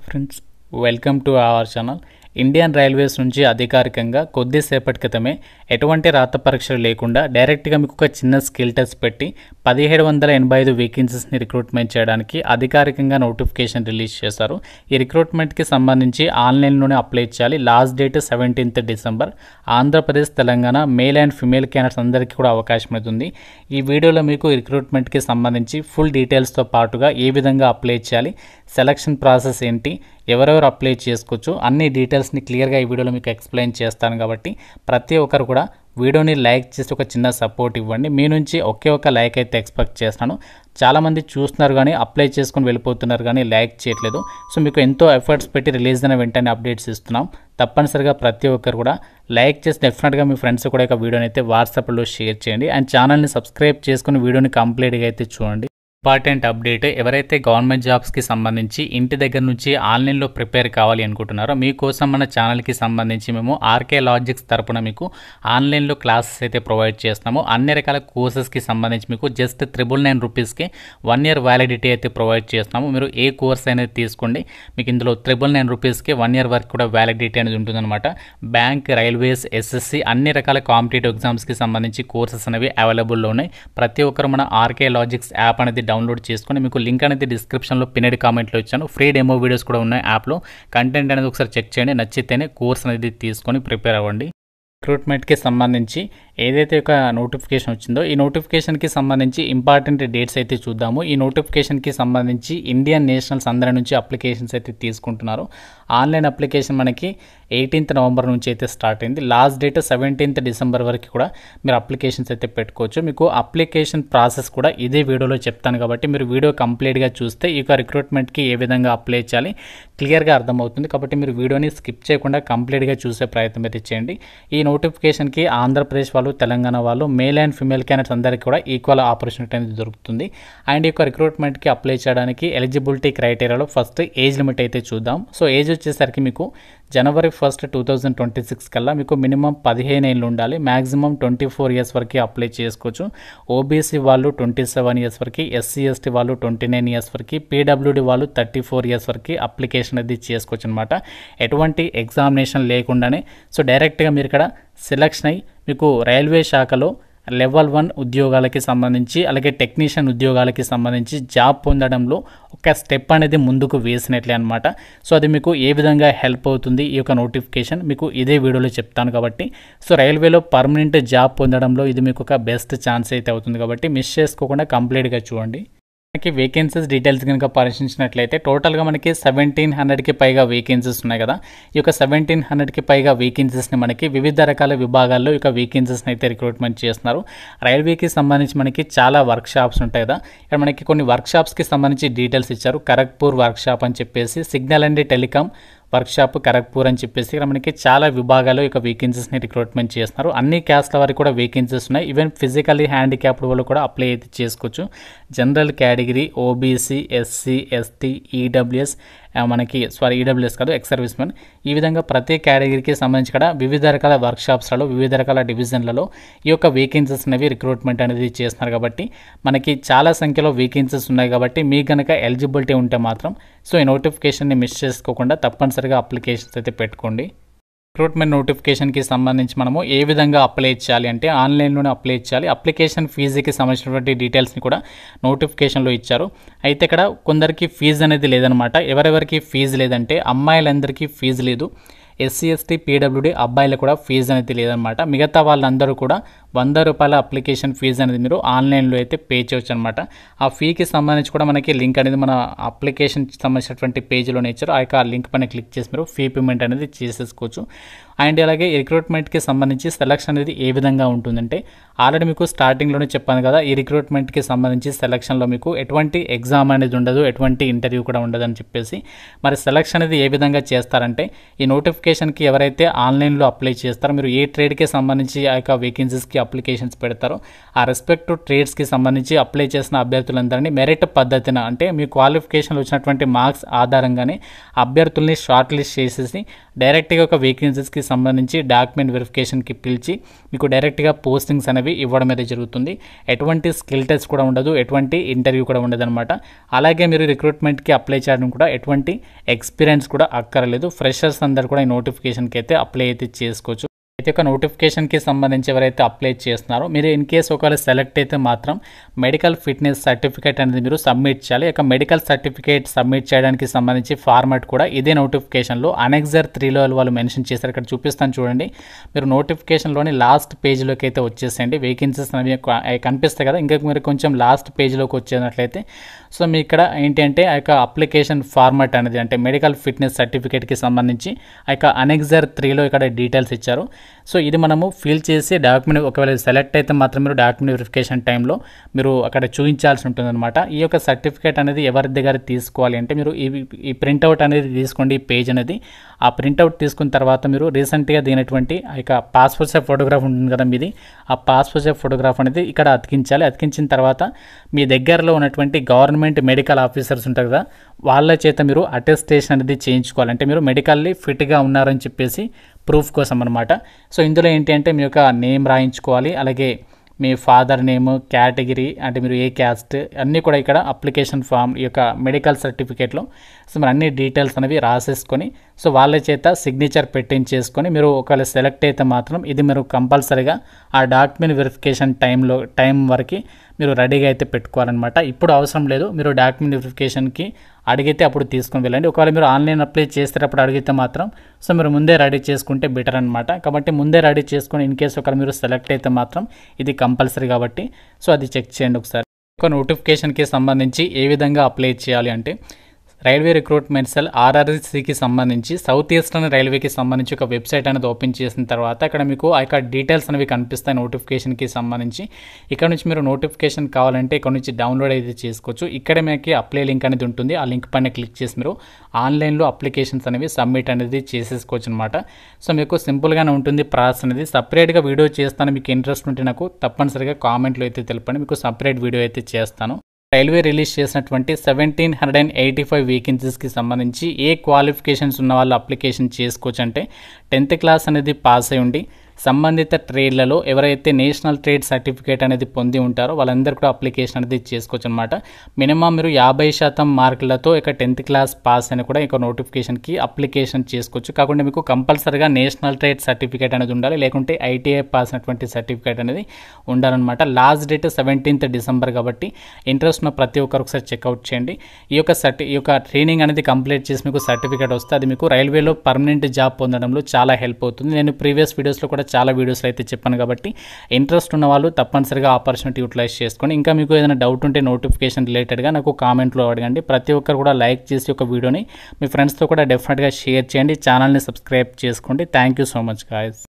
Friends, welcome to our channel. Indian railways నుంచి అధికారికంగా కొద్దిసేపటి క్రితమే ఎటువంటి రాత పరీక్షలు లేకుండా డైరెక్ట్గా మీకు ఒక చిన్న స్కిల్ టెస్ట్ పెట్టి 1785 వేకెన్సీస్ని రిక్రూట్మెంట్ చేయడానికి అధికారికంగా నోటిఫికేషన్ రిలీజ్ చేశారు. ఈ రిక్రూట్మెంట్కి సంబంధించి ఆన్లైన్లోనే అప్లై చేయాలి. Last date 17th December. Andhra Pradesh, Telangana male and female candidates అందరికీ కూడా అవకాశం అవుతుంది. ఈ వీడియోలో మీకు రిక్రూట్మెంట్కి సంబంధించి ఫుల్ డీటెయిల్స్తో పాటుగా ఏ విధంగా అప్లై చేయాలి, సెలక్షన్ ప్రాసెస్ ఏంటి, ఎవరెవరు అప్లై చేసుకోవచ్చు, అన్ని డీటెయిల్స్ని క్లియర్గా ఈ వీడియోలో మీకు ఎక్స్ప్లెయిన్ చేస్తాను. కాబట్టి ప్రతి ఒక్కరు కూడా వీడియోని లైక్ చేసి ఒక చిన్న సపోర్ట్ ఇవ్వండి. మీ నుంచి ఒకే ఒక లైక్ అయితే ఎక్స్పెక్ట్ చేస్తాను. చాలామంది చూస్తున్నారు కానీ అప్లై చేసుకుని వెళ్ళిపోతున్నారు కానీ లైక్ చేయట్లేదు. సో మీకు ఎంతో ఎఫర్ట్స్ పెట్టి రిలీజ్ అయిన వెంటనే అప్డేట్స్ ఇస్తున్నాం. తప్పనిసరిగా ప్రతి ఒక్కరు కూడా లైక్ చేసి డెఫినెట్గా మీ ఫ్రెండ్స్ కూడా ఒక వీడియోని అయితే వాట్సాప్లో షేర్ చేయండి. అండ్ ఛానల్ని సబ్స్క్రైబ్ చేసుకుని వీడియోని కంప్లీట్గా అయితే చూడండి. ఇంపార్టెంట్ అప్డేట్, ఎవరైతే గవర్నమెంట్ జాబ్స్కి సంబంధించి ఇంటి దగ్గర నుంచి ఆన్లైన్లో ప్రిపేర్ కావాలి అనుకుంటున్నారో మీకోసం మన ఛానల్కి సంబంధించి మేము ఆర్కే లాజిక్స్ తరపున మీకు ఆన్లైన్లో క్లాసెస్ అయితే ప్రొవైడ్ చేస్తున్నాము. అన్ని రకాల కోర్సెస్కి సంబంధించి మీకు జస్ట్ 999 రూపీస్కి 1 year వ్యాలిడిటీ అయితే ప్రొవైడ్ చేస్తున్నాము. మీరు ఏ కోర్స్ అనేది తీసుకోండి, మీకు ఇందులో 999 రూపీస్కి 1 year వరకు కూడా వ్యాలిడిటీ అనేది ఉంటుందన్నమాట. బ్యాంక్, రైల్వేస్, ఎస్ఎస్సి అన్ని రకాల కాంపిటేటివ్ ఎగ్జామ్స్కి సంబంధించి కోర్సెస్ అనేవి అవైలబుల్లో ఉన్నాయి. ప్రతి ఒక్కరు మన ఆర్కే లాజిక్స్ యాప్ అనేది డౌన్లోడ్ చేసుకొని, మీకు లింక్ అనేది డిస్క్రిప్షన్లో పిన్నెడ్ కామెంట్లో ఇచ్చాను. ఫ్రీ డెమో వీడియోస్ కూడా ఉన్నాయి యాప్లో. కంటెంట్ అనేది ఒకసారి చెక్ చేయండి, నచ్చితేనే కోర్స్ అనేది తీసుకొని ప్రిపేర్ అవ్వండి. రిక్రూట్మెంట్కి సంబంధించి ఏదైతే ఒక నోటిఫికేషన్ వచ్చిందో ఈ నోటిఫికేషన్కి సంబంధించి ఇంపార్టెంట్ డేట్స్ అయితే చూద్దాము. ఈ నోటిఫికేషన్కి సంబంధించి ఇండియన్ నేషనల్స్ అందరి నుంచి అప్లికేషన్స్ అయితే తీసుకుంటున్నారు. ఆన్లైన్ అప్లికేషన్ మనకి 18th నవంబర్ నుంచి అయితే స్టార్ట్ అయింది. లాస్ట్ డేట్ 17th డిసెంబర్ వరకు కూడా మీరు అప్లికేషన్స్ అయితే పెట్టుకోవచ్చు. మీకు అప్లికేషన్ ప్రాసెస్ కూడా ఇదే వీడియోలో చెప్తాను కాబట్టి మీరు వీడియో కంప్లీట్గా చూస్తే ఈ రిక్రూట్మెంట్కి ఏ విధంగా అప్లై చేయాలి క్లియర్గా అర్థమవుతుంది. కాబట్టి మీరు వీడియోని స్కిప్ చేయకుండా కంప్లీట్గా చూసే ప్రయత్నం అయితే చేయండి. ఈ నోటిఫికేషన్కి ఆంధ్రప్రదేశ్ వాళ్ళు, తెలంగాణ వాళ్ళు మేల్ అండ్ ఫిమేల్ క్యాండిడేట్స్ అందరికీ కూడా ఈక్వల్ ఆపర్చునిటీ అనేది దొరుకుతుంది. అండ్ ఈ రిక్రూట్మెంట్కి అప్లై చేయడానికి ఎలిజిబిలిటీ క్రైటీరియాలో ఫస్ట్ ఏజ్ లిమిట్ అయితే చూద్దాం. సో ఏజ్ వచ్చేసరికి మీకు January 1st, 2026 కల్లా మీకు మినిమం 15 ఏళ్ళు ఉండాలి. మ్యాక్సిమం 24 years వరకు అప్లై చేసుకోవచ్చు. ఓబీసీ వాళ్ళు 27 years వరకు, ఎస్సీ ఎస్టీ వాళ్ళు 29 years వరకు, పీడబ్ల్యూడి వాళ్ళు 34 years వరకు అప్లికేషన్ అది చేసుకోవచ్చు అనమాట. ఎటువంటి ఎగ్జామినేషన్ లేకుండానే సో డైరెక్ట్గా మీరు ఇక్కడ సెలక్షన్ అయ్యి మీకు రైల్వే శాఖలో లెవెల్ 1 ఉద్యోగాలకి సంబంధించి అలాగే టెక్నీషియన్ ఉద్యోగాలకి సంబంధించి జాబ్ పొందడంలో ఒక స్టెప్ అనేది ముందుకు వేసినట్లే అనమాట. సో అది మీకు ఏ విధంగా హెల్ప్ అవుతుంది ఈ యొక్క నోటిఫికేషన్ మీకు ఇదే వీడియోలో చెప్తాను. కాబట్టి సో రైల్వేలో పర్మనెంట్ జాబ్ పొందడంలో ఇది మీకు ఒక బెస్ట్ ఛాన్స్ అయితే అవుతుంది. కాబట్టి మిస్ చేసుకోకుండా కంప్లీట్గా చూడండి. మనకి వేకెన్సీస్ డీటెయిల్స్ కనుక పరిశీలించినట్లయితే టోటల్గా మనకి 1700కి పైగా వేకెన్సీస్ ఉన్నాయి కదా. ఈ యొక్క 1700కి పైగా వేకెన్సీస్ని మనకి వివిధ రకాల విభాగాల్లో ఈ యొక్క వేకెన్సీస్ని అయితే రిక్రూట్మెంట్ చేస్తున్నారు. రైల్వేకి సంబంధించి మనకి చాలా వర్క్ షాప్స్ ఉంటాయి కదా. ఇక్కడ మనకి కొన్ని వర్క్ షాప్స్కి సంబంధించి డీటెయిల్స్ ఇచ్చారు. ఖరగ్పూర్ వర్క్ షాప్ అని చెప్పేసి, signal and telecom workshop Kharagpur అని చెప్పేసి ఇక్కడ మనకి చాలా విభాగాల్లో ఇక వేకెన్సీస్ని రిక్రూట్మెంట్ చేస్తున్నారు. అన్ని క్యాస్ట్ల వారికి కూడా వేకెన్సీస్ ఉన్నాయి. ఈవెన్ ఫిజికల్లీ హ్యాండిక్యాప్డ్ వాళ్ళు కూడా అప్లై అయితే చేసుకోవచ్చు. General category, OBC, SC, ST, EWS EWS కాదు, ఎక్స్ సర్వీస్ మెన్, ఈ విధంగా ప్రతి కేటగిరీకి సంబంధించి కూడా వివిధ రకాల వర్క్షాప్స్లలో, వివిధ రకాల డివిజన్లలో ఈ యొక్క వేకెన్సీస్ అనేవి రిక్రూట్మెంట్ అనేది చేస్తున్నారు. కాబట్టి మనకి చాలా సంఖ్యలో వేకెన్సీస్ ఉన్నాయి. కాబట్టి మీకు కనుక ఎలిజిబిలిటీ ఉంటే మాత్రం సో ఈ నోటిఫికేషన్ని మిస్ చేసుకోకుండా తప్పనిసరిగా అప్లికేషన్స్ అయితే పెట్టుకోండి. రిక్రూట్మెంట్ నోటిఫికేషన్కి సంబంధించి మనము ఏ విధంగా అప్లై చేయాలి అంటే ఆన్లైన్లోనే అప్లై చేయాలి. అప్లికేషన్ ఫీజుకి సంబంధించినటువంటి డీటెయిల్స్ని కూడా నోటిఫికేషన్లో ఇచ్చారు. అయితే ఇక్కడ కొందరికి ఫీజు అనేది లేదనమాట. ఎవరెవరికి ఫీజు లేదంటే అమ్మాయిలందరికీ ఫీజు లేదు, ఎస్సీ ఎస్టీ పీడబ్ల్యూడి అబ్బాయిలు కూడా ఫీజు అనేది లేదనమాట. మిగతా వాళ్ళందరూ కూడా 100 రూపాయల అప్లికేషన్ ఫీజు అనేది మీరు ఆన్లైన్లో అయితే పే చేయవచ్చు అనమాట. ఆ ఫీకి సంబంధించి కూడా మనకి లింక్ అనేది మన అప్లికేషన్ సంబంధించినటువంటి పేజీలోనే ఇచ్చారు. ఆ యొక్క లింక్ పైన క్లిక్ చేసి మీరు ఫీ పేమెంట్ అనేది చేసేసుకోవచ్చు. అండ్ అలాగే రిక్రూట్మెంట్కి సంబంధించి సెలక్షన్ అనేది ఏ విధంగా ఉంటుందంటే ఆల్రెడీ మీకు స్టార్టింగ్లోనే చెప్పాను కదా, ఈ రిక్రూట్మెంట్కి సంబంధించి సెలక్షన్లో మీకు ఎటువంటి ఎగ్జామ్ అనేది ఉండదు, ఎటువంటి ఇంటర్వ్యూ కూడా ఉండదు అని చెప్పేసి మరి సెలక్షన్ అనేది ఏ విధంగా చేస్తారంటే ఈ నోటిఫికేషన్కి ఎవరైతే ఆన్లైన్లో అప్లై చేస్తారో మీరు ఏ ట్రేడ్కి సంబంధించి ఆ యొక్క వేకెన్సీస్కి ట్రేడ్స్కి అప్లికేషన్స్ పెడతారో ఆ రెస్పెక్టివ్ ట్రేడ్స్కి సంబంధించి అప్లై చేసిన అభ్యర్థులందరినీ మెరిట్ పద్ధతిన అంటే మీ క్వాలిఫికేషన్లో వచ్చినటువంటి మార్క్స్ ఆధారంగానే అభ్యర్థుల్ని షార్ట్ లిస్ట్ చేసేసి డైరెక్ట్గా ఒక వేకెన్సీస్కి సంబంధించి డాక్యుమెంట్ వెరిఫికేషన్కి పిలిచి మీకు డైరెక్ట్గా పోస్టింగ్స్ అనేవి ఇవ్వడం అయితే జరుగుతుంది. ఎటువంటి స్కిల్ టెస్ట్ కూడా ఉండదు, ఎటువంటి ఇంటర్వ్యూ కూడా ఉండదు అనమాట. అలాగే మీరు రిక్రూట్మెంట్కి అప్లై చేయడం కూడా ఎటువంటి ఎక్స్పీరియన్స్ కూడా అక్కర్లేదు. ఫ్రెషర్స్ అందరు కూడా ఈ నోటిఫికేషన్కి అయితే అప్లై అయితే చేసుకోవచ్చు. అయితే ఒక నోటిఫికేషన్కి సంబంధించి ఎవరైతే అప్లై చేస్తున్నారో మీరు ఇన్ కేస్ ఒకవేళ సెలెక్ట్ అయితే మాత్రం మెడికల్ ఫిట్నెస్ సర్టిఫికేట్ అనేది మీరు సబ్మిట్ చేయాలి. ఇక మెడికల్ సర్టిఫికేట్ సబ్మిట్ చేయడానికి సంబంధించి ఫార్మాట్ కూడా ఇదే నోటిఫికేషన్లో అనెక్సర్ 3లో వాళ్ళు మెన్షన్ చేశారు. ఇక్కడ చూపిస్తాను చూడండి. మీరు నోటిఫికేషన్లోని లాస్ట్ పేజ్లోకి అయితే వచ్చేసేయండి. వేకెన్సీస్ అనేవి కనిపిస్తాయి కదా, ఇంకా మీరు కొంచెం లాస్ట్ పేజ్లోకి వచ్చేటట్లయితే సో మీ ఇక్కడ ఏంటి అంటే ఆ యొక్క అప్లికేషన్ ఫార్మాట్ అనేది అంటే మెడికల్ ఫిట్నెస్ సర్టిఫికేట్కి సంబంధించి ఆ యొక్క అనెక్సర్ 3లో ఇక్కడ డీటెయిల్స్ ఇచ్చారు. సో ఇది మనము ఫిల్ చేసి డాక్యుమెంట్ ఒకవేళ సెలెక్ట్ అయితే మాత్రం మీరు డాక్యుమెంట్ వెరిఫికేషన్ టైంలో మీరు అక్కడ చూపించాల్సి ఉంటుందన్నమాట. ఈ యొక్క సర్టిఫికేట్ అనేది ఎవరి దగ్గర తీసుకోవాలి అంటే మీరు ఈ ప్రింట్అవుట్ అనేది తీసుకోండి. ఈ పేజ్ అనేది ఆ ప్రింట్అవుట్ తీసుకున్న తర్వాత మీరు రీసెంట్గా దిగినటువంటి ఆ యొక్క పాస్పోర్ట్ సైజ్ ఫోటోగ్రాఫ్ ఉంటుంది కదా మీది, ఆ పాస్పోర్ట్ సైజ్ ఫోటోగ్రాఫ్ అనేది ఇక్కడ అతికించాలి. అతికించిన తర్వాత మీ దగ్గరలో ఉన్నటువంటి గవర్నమెంట్ మెడికల్ ఆఫీసర్స్ ఉంటారు కదా వాళ్ళ చేత మీరు అటెస్టేషన్ అనేది చేయించుకోవాలి. అంటే మీరు మెడికల్లీ ఫిట్గా ఉన్నారని చెప్పేసి ప్రూఫ్ కోసం అనమాట. సో ఇందులో ఏంటి అంటే మీ యొక్క నేమ్ రాయించుకోవాలి, అలాగే మీ ఫాదర్ నేమ్, కేటగిరీ అంటే మీరు ఏ క్యాస్ట్ అన్నీ కూడా ఇక్కడ అప్లికేషన్ ఫామ్ ఈ యొక్క మెడికల్ సర్టిఫికేట్లో సో మరి అన్ని డీటెయిల్స్ అనేవి రాసేసుకొని సో వాళ్ళ చేత సిగ్నేచర్ పెట్టించేసుకొని మీరు ఒకవేళ సెలెక్ట్ అయితే మాత్రం ఇది మీరు కంపల్సరీగా ఆ డాక్యుమెంట్ వెరిఫికేషన్ టైం వరకు మీరు రెడీగా అయితే పెట్టుకోవాలన్నమాట. ఇప్పుడు అవసరం లేదు, మీరు డాక్యుమెంట్ వెరిఫికేషన్కి అడిగితే అప్పుడు తీసుకొని వెళ్ళండి. ఒకవేళ మీరు ఆన్లైన్ అప్లై చేసేటప్పుడు అడిగితే మాత్రం సో మీరు ముందే రెడీ చేసుకుంటే బెటర్ అనమాట. కాబట్టి ముందే రెడీ చేసుకొని ఇన్ కేసు ఒకవేళ మీరు సెలెక్ట్ అయితే మాత్రం ఇది కంపల్సరీ కాబట్టి సో అది చెక్ చేయండి ఒకసారి. ఒక నోటిఫికేషన్కి సంబంధించి ఏ విధంగా అప్లై చేయాలి అంటే రైల్వే రిక్రూట్మెంట్ సెల్ RRCకి సంబంధించి సౌత్ ఈస్టర్న్ రైల్వేకి సంబంధించి ఒక వెబ్సైట్ అనేది ఓపెన్ చేసిన తర్వాత ఇక్కడ మీకు ఆ యొక్క డీటెయిల్స్ అనేవి కనిపిస్తాయి నోటిఫికేషన్కి సంబంధించి. ఇక్కడ నుంచి మీరు నోటిఫికేషన్ కావాలంటే ఇక్కడ నుంచి డౌన్లోడ్ అయితే చేసుకోవచ్చు. ఇక్కడ మీకు అప్లై లింక్ అనేది ఉంటుంది. ఆ లింక్ పైన క్లిక్ చేసి మీరు ఆన్లైన్లో అప్లికేషన్స్ అనేవి సబ్మిట్ అనేది చేసేసుకోవచ్చు అనమాట. సో మీకు సింపుల్గానే ఉంటుంది ప్రాసెస్ అనేది. సపరేట్గా వీడియో చేస్తాను, మీకు ఇంట్రెస్ట్ ఉంటే నాకు తప్పనిసరిగా కామెంట్లో అయితే తెలపండి, మీకు సపరేట్ వీడియో అయితే చేస్తాను. రైల్వే రిలీజ్ చేసినటువంటి 1785 వేకెన్సీస్కి సంబంధించి ఏ క్వాలిఫికేషన్స్ ఉన్న వాళ్ళు అప్లికేషన్ చేసుకోవచ్చు అంటే 10th క్లాస్ అనేది పాస్ అయి ఉండి సంబంధిత ట్రేడ్లలో ఎవరైతే నేషనల్ ట్రేడ్ సర్టిఫికేట్ అనేది పొంది ఉంటారో వాళ్ళందరూ కూడా అప్లికేషన్ అనేది చేసుకోవచ్చు అనమాట. మినిమం మీరు 50% మార్కులతో ఇక 10th క్లాస్ పాస్ అని కూడా ఇక నోటిఫికేషన్కి అప్లికేషన్ చేసుకోవచ్చు. కాకుండా మీకు కంపల్సరీగా నేషనల్ ట్రేడ్ సర్టిఫికేట్ అనేది ఉండాలి, లేకుంటే ITI పాస్ అయినటువంటి సర్టిఫికేట్ అనేది ఉండాలన్నమాట. లాస్ట్ డేట్ 17th డిసెంబర్ కాబట్టి ఇంట్రెస్ట్ ఉన్న ప్రతి ఒక్కరు ఒకసారి చెక్అవుట్ చేయండి. ఈ యొక్క ట్రైనింగ్ అనేది కంప్లీట్ చేసి మీకు సర్టిఫికేట్ వస్తే అది మీకు రైల్వేలో పర్మనెంట్ జాబ్ పొందడంలో చాలా హెల్ప్ అవుతుంది. నేను ప్రీవియస్ వీడియోస్లో కూడా చాలా వీడియోస్లో అయితే చెప్పాను కాబట్టి ఇంట్రెస్ట్ ఉన్న వాళ్ళు తప్పనిసరిగా ఆపర్చునిటీ యూటిలైజ్ చేసుకొని ఇంకా మీకు ఏదైనా డౌట్ ఉంటే నోటిఫికేషన్ రిలేటెడ్గా నాకు కామెంట్లో అడగండి. ప్రతి ఒక్కరు కూడా లైక్ చేసి ఒక వీడియోని మీ ఫ్రెండ్స్తో కూడా డెఫినెట్గా షేర్ చేయండి. ఛానల్ని సబ్స్క్రైబ్ చేసుకోండి. Thank you so much guys.